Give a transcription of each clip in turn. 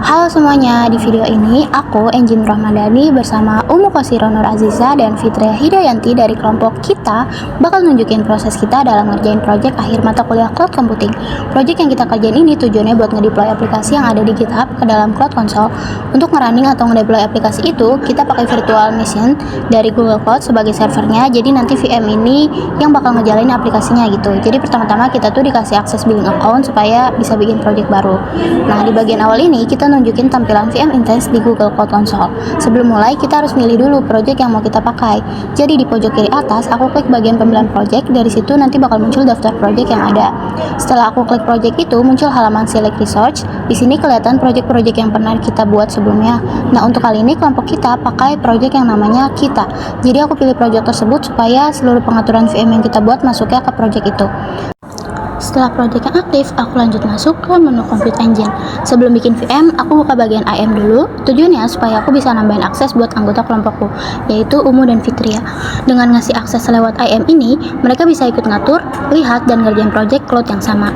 Halo semuanya, di video ini aku, Engin Rahmadani, bersama Umu Kosiro Nur Aziza dan Fitria Hidayanti dari kelompok kita bakal nunjukin proses kita dalam ngerjain project akhir mata kuliah Cloud Computing. Project yang kita kerjain ini tujuannya buat ngedeploy aplikasi yang ada di GitHub ke dalam Cloud Console. Untuk ngerunning atau ngedeploy aplikasi itu, kita pakai virtual machine dari Google Cloud sebagai servernya, jadi nanti VM ini yang bakal ngejalanin aplikasinya gitu. Jadi pertama-tama kita tuh dikasih akses billing account supaya bisa bikin project baru. Nah, di bagian awal ini kita nunjukin tampilan VM Instance di Google Cloud Console. Sebelum mulai, kita harus milih dulu project yang mau kita pakai. Jadi di pojok kiri atas, aku klik bagian pemilihan project. Dari situ nanti bakal muncul daftar project yang ada. Setelah aku klik project itu, muncul halaman Select Resource. Di sini kelihatan project-project yang pernah kita buat sebelumnya. Nah, untuk kali ini kelompok kita pakai project yang namanya kita. Jadi aku pilih project tersebut supaya seluruh pengaturan VM yang kita buat masuknya ke project itu. Setelah project yang aktif, aku lanjut masuk ke menu Compute Engine. Sebelum bikin VM, aku buka bagian IM dulu. Tujuannya supaya aku bisa nambahin akses buat anggota kelompokku, yaitu Umu dan Fitria. Dengan ngasih akses lewat IM ini, mereka bisa ikut ngatur, lihat, dan ngerjain project cloud yang sama.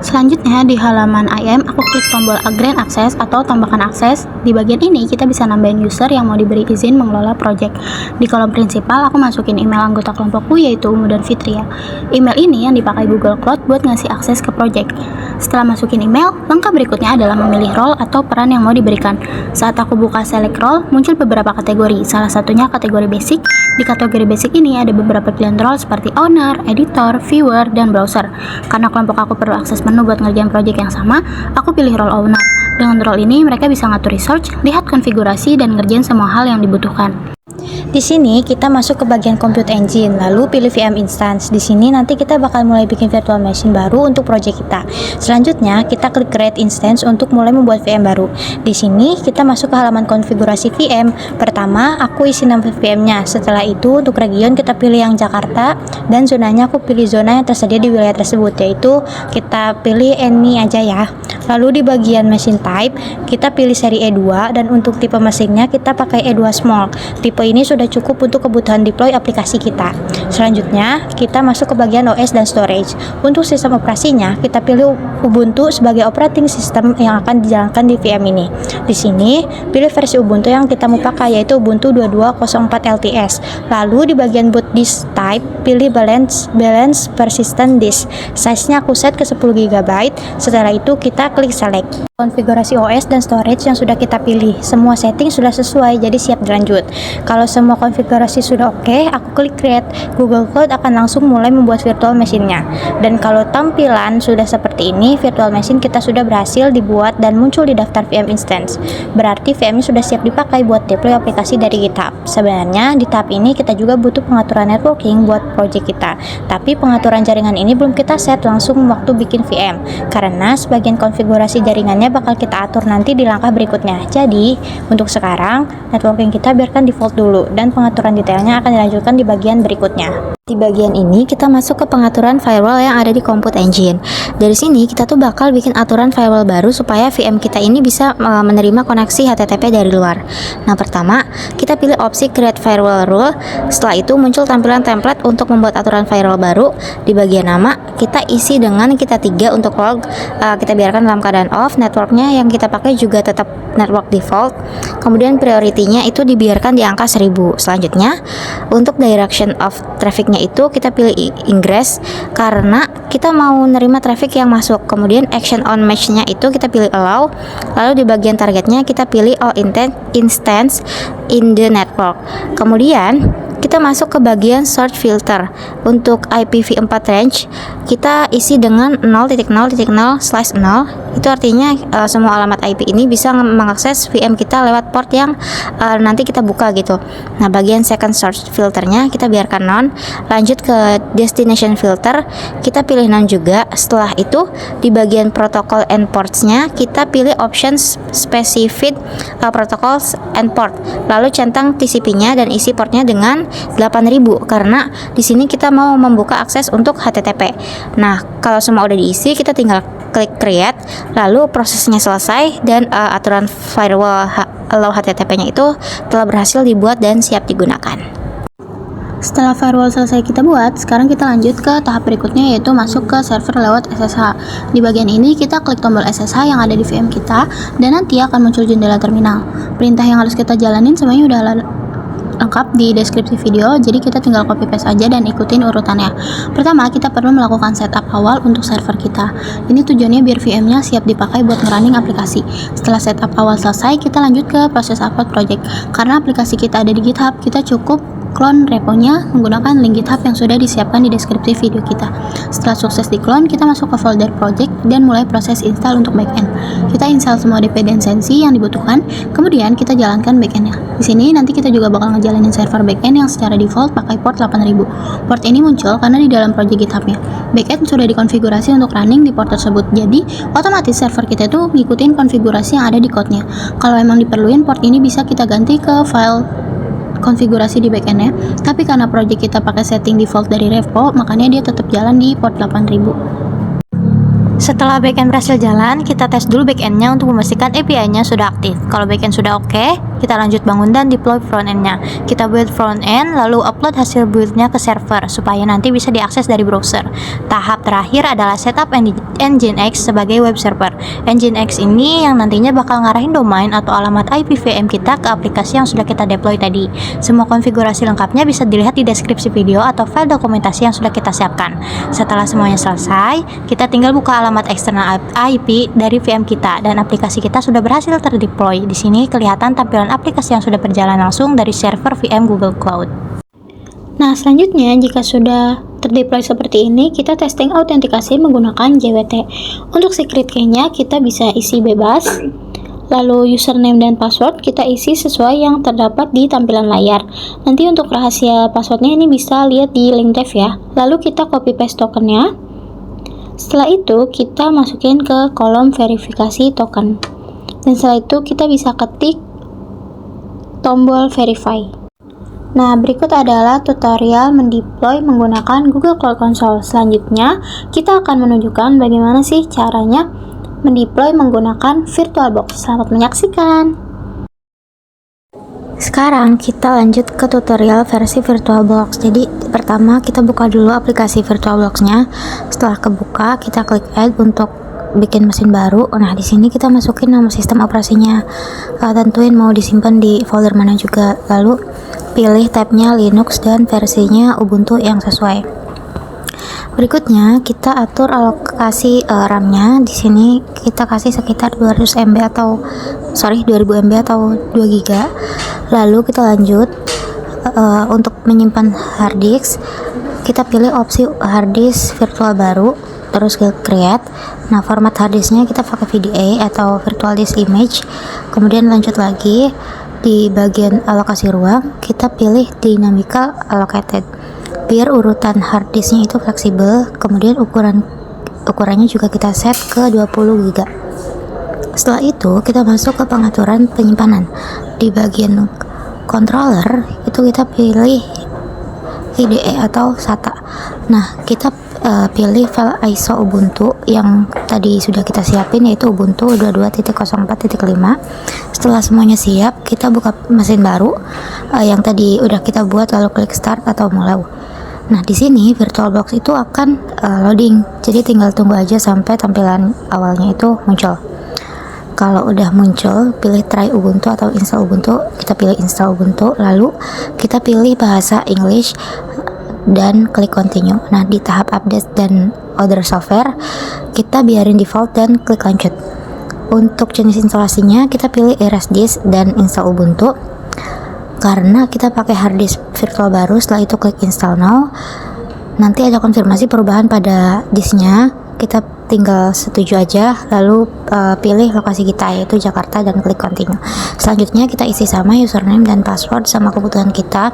Selanjutnya di halaman IM, aku klik tombol Grant Access atau tambahkan akses. Di bagian ini kita bisa nambahin user yang mau diberi izin mengelola project. Di kolom prinsipal, aku masukin email anggota kelompokku yaitu Umu dan Fitria. Email ini yang dipakai Google Cloud buat ngasih akses ke project. Setelah masukin email, langkah berikutnya adalah memilih role atau peran yang mau diberikan. Saat aku buka select role, muncul beberapa kategori. Salah satunya kategori basic. Di kategori basic ini ada beberapa pilihan role seperti owner, editor, viewer, dan browser. Karena kelompok aku perlu akses menu buat ngerjain project yang sama, aku pilih role owner. Dengan role ini, mereka bisa ngatur research, lihat konfigurasi, dan ngerjain semua hal yang dibutuhkan. Di sini kita masuk ke bagian Compute Engine, lalu pilih VM Instance. Di sini nanti kita bakal mulai bikin virtual machine baru untuk project kita. Selanjutnya kita klik Create Instance untuk mulai membuat VM baru. Di sini kita masuk ke halaman konfigurasi VM. Pertama, aku isi nama VM-nya. Setelah itu untuk region kita pilih yang Jakarta dan zonanya aku pilih zona yang tersedia di wilayah tersebut, yaitu kita pilih any aja ya. Lalu di bagian machine type kita pilih seri E2 dan untuk tipe mesinnya kita pakai E2 small. Tipe ini sudah cukup untuk kebutuhan deploy aplikasi kita. Selanjutnya, kita masuk ke bagian OS dan storage. Untuk sistem operasinya, kita pilih Ubuntu sebagai operating system yang akan dijalankan di VM ini. Di sini, pilih versi Ubuntu yang kita mau pakai yaitu Ubuntu 2204 LTS. Lalu di bagian boot disk type, pilih balance persistent disk. Size-nya aku set ke 10 GB. Setelah itu kita klik select. Konfigurasi OS dan storage yang sudah kita pilih, semua setting sudah sesuai, jadi siap dilanjut. Kalau semua konfigurasi sudah oke, aku klik create. Google Cloud akan langsung mulai membuat virtual machine-nya. Dan kalau tampilan sudah seperti ini, virtual machine kita sudah berhasil dibuat dan muncul di daftar VM instance. Berarti VM-nya sudah siap dipakai buat deploy aplikasi dari GitHub. Sebenarnya di tahap ini kita juga butuh pengaturan networking buat project kita. Tapi pengaturan jaringan ini belum kita set langsung waktu bikin VM, karena sebagian konfigurasi jaringannya bakal kita atur nanti di langkah berikutnya. Jadi untuk sekarang networking kita biarkan default dulu dan pengaturan detailnya akan dilanjutkan di bagian berikutnya. Di bagian ini kita masuk ke pengaturan firewall yang ada di Compute Engine. Dari sini kita tuh bakal bikin aturan firewall baru supaya VM kita ini bisa menerima koneksi HTTP dari luar. Nah, pertama kita pilih opsi create firewall rule. Setelah itu muncul tampilan template untuk membuat aturan firewall baru. Di bagian nama kita isi dengan kita 3 untuk log, kita biarkan dalam keadaan off. Networknya yang kita pakai juga tetap network default. Kemudian priority-nya itu dibiarkan di angka 1000. Selanjutnya untuk direction of traffic-nya itu kita pilih ingress karena kita mau nerima traffic yang masuk. Kemudian action on match-nya itu kita pilih allow. Lalu di bagian targetnya kita pilih all instance in the network. Kemudian kita masuk ke bagian search filter. Untuk IPv4 range kita isi dengan 0.0.0/0. Itu artinya semua alamat IP ini bisa mengakses VM kita lewat port yang nanti kita buka gitu. Nah, bagian second search filternya kita biarkan none. Lanjut ke destination filter, kita pilih none juga. Setelah itu di bagian protocol and ports-nya kita pilih options specific protocols and port. Lalu centang TCP-nya dan isi portnya dengan 8000 karena di sini kita mau membuka akses untuk HTTP. Nah, kalau semua udah diisi, kita tinggal klik create, lalu prosesnya selesai dan aturan firewall allow HTTP-nya itu telah berhasil dibuat dan siap digunakan. Setelah firewall selesai kita buat, sekarang kita lanjut ke tahap berikutnya, yaitu masuk ke server lewat SSH. Di bagian ini kita klik tombol SSH yang ada di VM kita, dan nanti akan muncul jendela terminal. Perintah yang harus kita jalanin semuanya udah lengkap di deskripsi video, jadi kita tinggal copy paste aja dan ikutin urutannya. Pertama, kita perlu melakukan setup awal untuk server kita. Ini tujuannya biar VM-nya siap dipakai buat ngerunning aplikasi. Setelah setup awal selesai, kita lanjut ke proses upload project. Karena aplikasi kita ada di GitHub, kita cukup clone reponya menggunakan link GitHub yang sudah disiapkan di deskripsi video kita. Setelah sukses di clone, kita masuk ke folder project dan mulai proses install untuk backend. Kita install semua dependency yang dibutuhkan, kemudian kita jalankan backendnya. Di sini nanti kita juga bakal ngejalanin server backend yang secara default pakai port 8000. Port ini muncul karena di dalam project GitHub-nya backend sudah dikonfigurasi untuk running di port tersebut. Jadi otomatis server kita itu ngikutin konfigurasi yang ada di code-nya. Kalau emang diperluin, port ini bisa kita ganti ke file konfigurasi di backendnya, tapi karena project kita pakai setting default dari repo, makanya dia tetap jalan di port 8000. Setelah backend berhasil jalan, kita tes dulu backendnya untuk memastikan API-nya sudah aktif. Kalau backend sudah oke, kita lanjut bangun dan deploy frontend-nya. Kita build frontend, lalu upload hasil build-nya ke server supaya nanti bisa diakses dari browser. Tahap terakhir adalah setup Nginx sebagai web server. Nginx ini yang nantinya bakal ngarahin domain atau alamat IP VM kita ke aplikasi yang sudah kita deploy tadi. Semua konfigurasi lengkapnya bisa dilihat di deskripsi video atau file dokumentasi yang sudah kita siapkan. Setelah semuanya selesai, kita tinggal buka alamat eksternal IP dari VM kita dan aplikasi kita sudah berhasil terdeploy. Di sini kelihatan tampilan aplikasi yang sudah berjalan langsung dari server VM Google Cloud. Nah, selanjutnya jika sudah terdeploy seperti ini, kita testing autentikasi menggunakan JWT. Untuk secret key-nya kita bisa isi bebas. Lalu username dan password kita isi sesuai yang terdapat di tampilan layar. Nanti untuk rahasia passwordnya ini bisa lihat di link dev ya. Lalu kita copy paste tokennya. Setelah itu kita masukin ke kolom verifikasi token. Dan setelah itu kita bisa ketik tombol verify. Nah, berikut adalah tutorial mendeploy menggunakan Google Cloud Console. Selanjutnya, kita akan menunjukkan bagaimana sih caranya mendeploy menggunakan VirtualBox. Selamat menyaksikan. Sekarang kita lanjut ke tutorial versi VirtualBox. Jadi pertama kita buka dulu aplikasi VirtualBox-nya. Setelah kebuka, kita klik Add untuk bikin mesin baru. Nah, di sini kita masukin nama sistem operasinya. Tentuin mau disimpan di folder mana juga. Lalu pilih tabnya Linux dan versinya Ubuntu yang sesuai. Berikutnya kita atur alokasi RAM-nya. Di sini kita kasih sekitar 200 MB atau 2000 MB atau 2 GB. Lalu kita lanjut untuk menyimpan hard disk. Kita pilih opsi hard disk virtual baru, terus klik create. Nah, format hard disknya kita pakai VDA atau virtual disk image. Kemudian lanjut lagi di bagian alokasi ruang, kita pilih dynamical allocated biar urutan hard disknya itu fleksibel. Kemudian ukurannya juga kita set ke 20 GB. Setelah itu kita masuk ke pengaturan penyimpanan. Di bagian controller itu kita pilih IDE atau SATA. Nah, kita pilih file ISO Ubuntu yang tadi sudah kita siapin, yaitu Ubuntu 22.04.5. Setelah semuanya siap, kita buka mesin baru yang tadi udah kita buat, lalu klik start atau mulai. Nah, di sini VirtualBox itu akan loading, jadi tinggal tunggu aja sampai tampilan awalnya itu muncul. Kalau udah muncul, pilih try Ubuntu atau install Ubuntu. Kita pilih install Ubuntu, lalu kita pilih bahasa English dan klik continue. Nah, di tahap update dan other software kita biarin default dan klik lanjut. Untuk jenis instalasinya kita pilih erase disk dan install Ubuntu. Karena kita pakai hard disk virtual baru, setelah itu klik install now. Nanti ada konfirmasi perubahan pada disknya, kita tinggal setuju aja, lalu pilih lokasi kita yaitu Jakarta dan klik continue. Selanjutnya kita isi sama username dan password sama kebutuhan kita.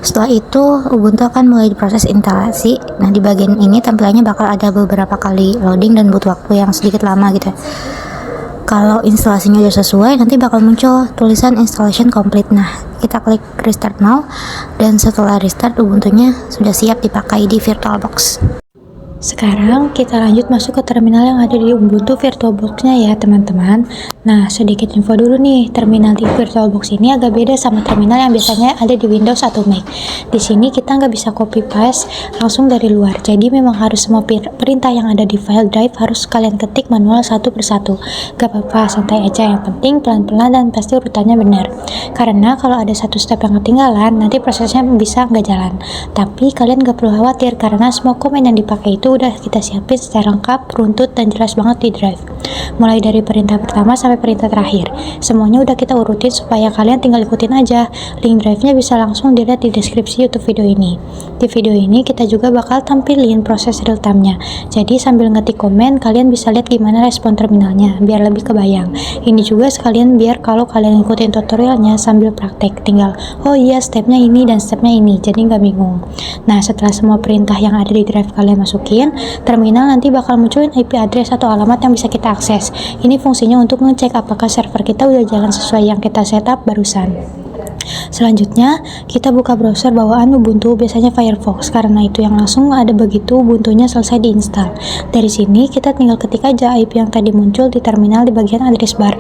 Setelah itu Ubuntu akan mulai diproses instalasi. Nah, di bagian ini tampilannya bakal ada beberapa kali loading dan butuh waktu yang sedikit lama gitu. Kalau instalasinya udah sesuai, nanti bakal muncul tulisan installation complete. Nah, kita klik restart now, dan setelah restart Ubuntunya sudah siap dipakai di VirtualBox. Sekarang kita lanjut masuk ke terminal yang ada di Ubuntu VirtualBox-nya ya teman-teman. Nah, sedikit info dulu nih, terminal di VirtualBox ini agak beda sama terminal yang biasanya ada di Windows atau Mac. Di sini kita nggak bisa copy paste langsung dari luar, jadi memang harus semua perintah yang ada di file drive harus kalian ketik manual satu persatu. Gak apa-apa, santai aja, yang penting pelan-pelan dan pasti urutannya benar. Karena kalau ada satu step yang ketinggalan, nanti prosesnya bisa nggak jalan. Tapi kalian nggak perlu khawatir karena semua komen yang dipakai itu udah kita siapin secara lengkap, runtut, dan jelas banget di drive. Mulai dari perintah pertama sampai perintah terakhir. Semuanya udah kita urutin supaya kalian tinggal ikutin aja. Link drive-nya bisa langsung dilihat di deskripsi YouTube video ini. Di video ini kita juga bakal tampilin proses real time-nya. Jadi sambil ngetik komen, kalian bisa lihat gimana respon terminalnya, biar lebih kebayang. Ini juga sekalian biar kalau kalian ikutin tutorialnya sambil praktek, tinggal, oh iya stepnya ini dan stepnya ini, jadi nggak bingung. Nah, setelah semua perintah yang ada di drive kalian masukin, terminal nanti bakal munculin IP address atau alamat yang bisa kita akses. Ini fungsinya untuk ngecek apakah server kita udah jalan sesuai yang kita setup barusan. Selanjutnya, kita buka browser bawaan Ubuntu, biasanya Firefox, karena itu yang langsung ada begitu Ubuntunya selesai diinstal. Dari sini, kita tinggal ketik aja IP yang tadi muncul di terminal di bagian address bar.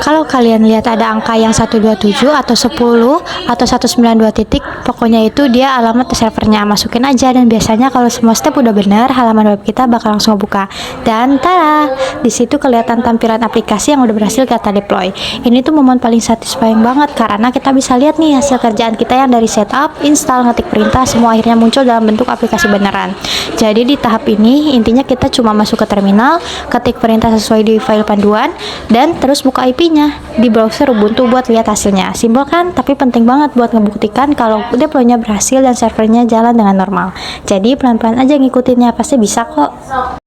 Kalau kalian lihat ada angka yang 127 atau 10 atau 192 titik, pokoknya itu dia alamat servernya, masukin aja, dan biasanya kalau semua step udah benar, halaman web kita bakal langsung buka. Dan tada, di situ kelihatan tampilan aplikasi yang udah berhasil kita deploy. Ini tuh momen paling satisfying banget karena kita bisa lihat nih hasil kerjaan kita yang dari setup, install, ngetik perintah, semua akhirnya muncul dalam bentuk aplikasi beneran. Jadi di tahap ini intinya kita cuma masuk ke terminal, ketik perintah sesuai di file panduan, dan terus buka IP-nya di browser Ubuntu buat lihat hasilnya. Simpel kan, tapi penting banget buat ngebuktikan kalau deploy-nya berhasil dan servernya jalan dengan normal. Jadi pelan-pelan aja ngikutinnya, pasti bisa kok.